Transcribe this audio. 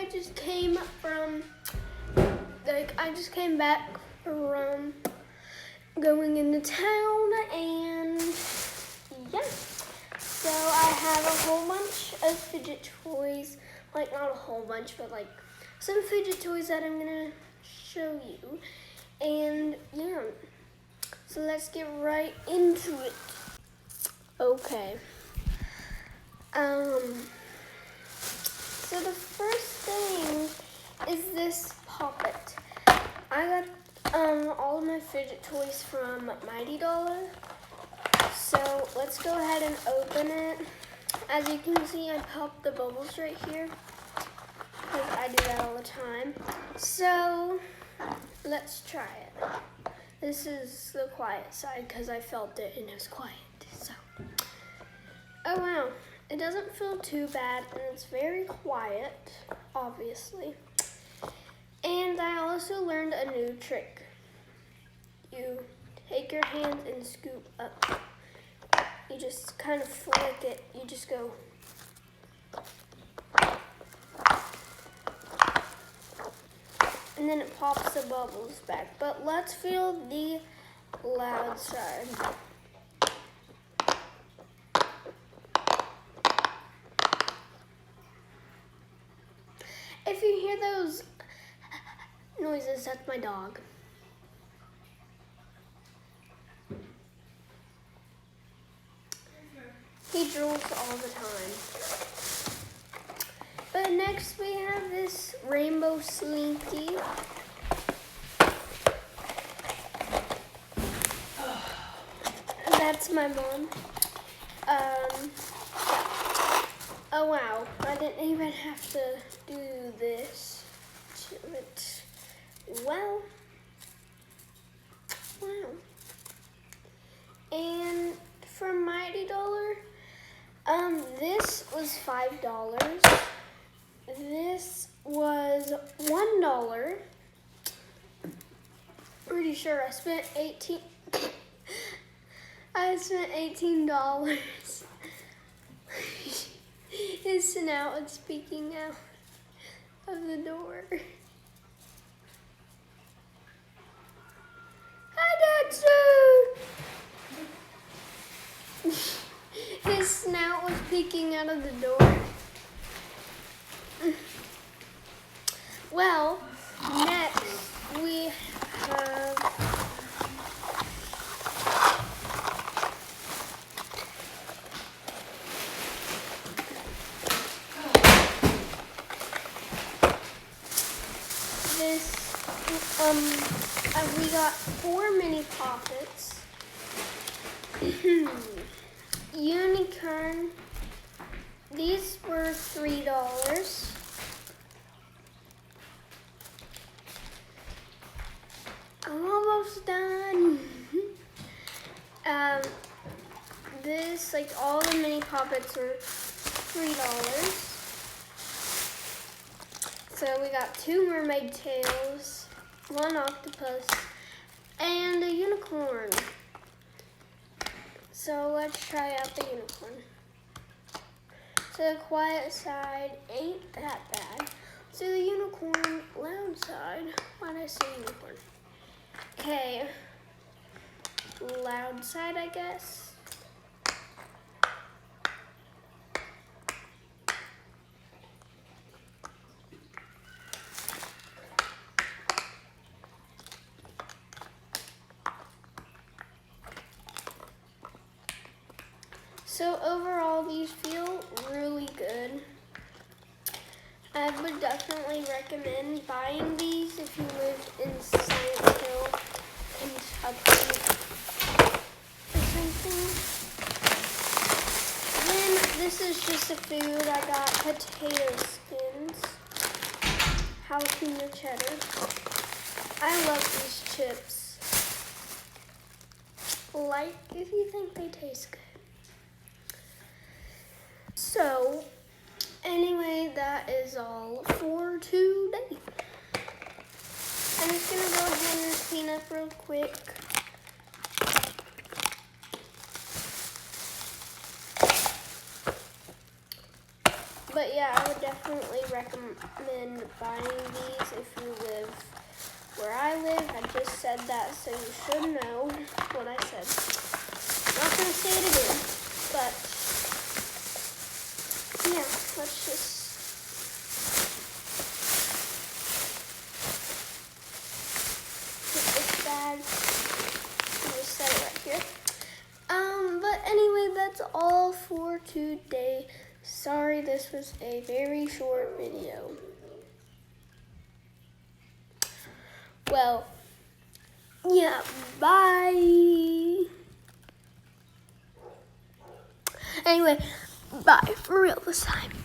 I just came back from going into town, and yeah. So I have a whole bunch of fidget toys, like not a whole bunch, but like some fidget toys that I'm gonna show you. And yeah, so let's get right into it. Okay. So the first thing is this puppet. I got all of my fidget toys from Mighty Dollar. So let's go ahead and open it. As you can see, I popped the bubbles right here because I do that all the time. So let's try it. This is the quiet side because I felt it and it was quiet. So, oh wow, it doesn't feel too bad and it's very quiet, obviously. And I also learned a new trick. You take your hands and scoop up. You just kind of flick it. You just go. And then it pops the bubbles back. But let's feel the loud side. If you hear those noises, that's my dog. He drools all the time. But next we have this rainbow slinky. That's my mom. Oh wow, I didn't even have to do this to it. Well, wow. And from Mighty Dollar, this was $5. This was $1. Pretty sure I spent $18. His snout is peeking out of the door. Hi, Dexter! His snout was peeking out of the door. Well, next we have this. We got 4 mini poppets. Unicorn. These were $3. I'm almost done. This, like all the mini poppets were $3. So we got 2 mermaid tails, 1 octopus, and a unicorn. So let's try out the unicorn. So the quiet side ain't that bad. So the unicorn loud side. Why did I say unicorn? Okay, loud side, I guess. So overall, these feel really good. I would definitely recommend buying these if you live in Science Hill, Kentucky, or something. Then this is just a food. I got potato skins, jalapeno cheddar. I love these chips. Like if you think they taste good. So, anyway, that is all for today. I'm just going to go ahead and clean up real quick. But yeah, I would definitely recommend recommend buying these if you live where I live. I just said that, so you should know what I said. I'm not going to say it again, but yeah, let's just put this bag. I'll just set it right here. But anyway, that's all for today. Sorry, this was a very short video. Well, yeah, bye. Anyway, bye for real this time.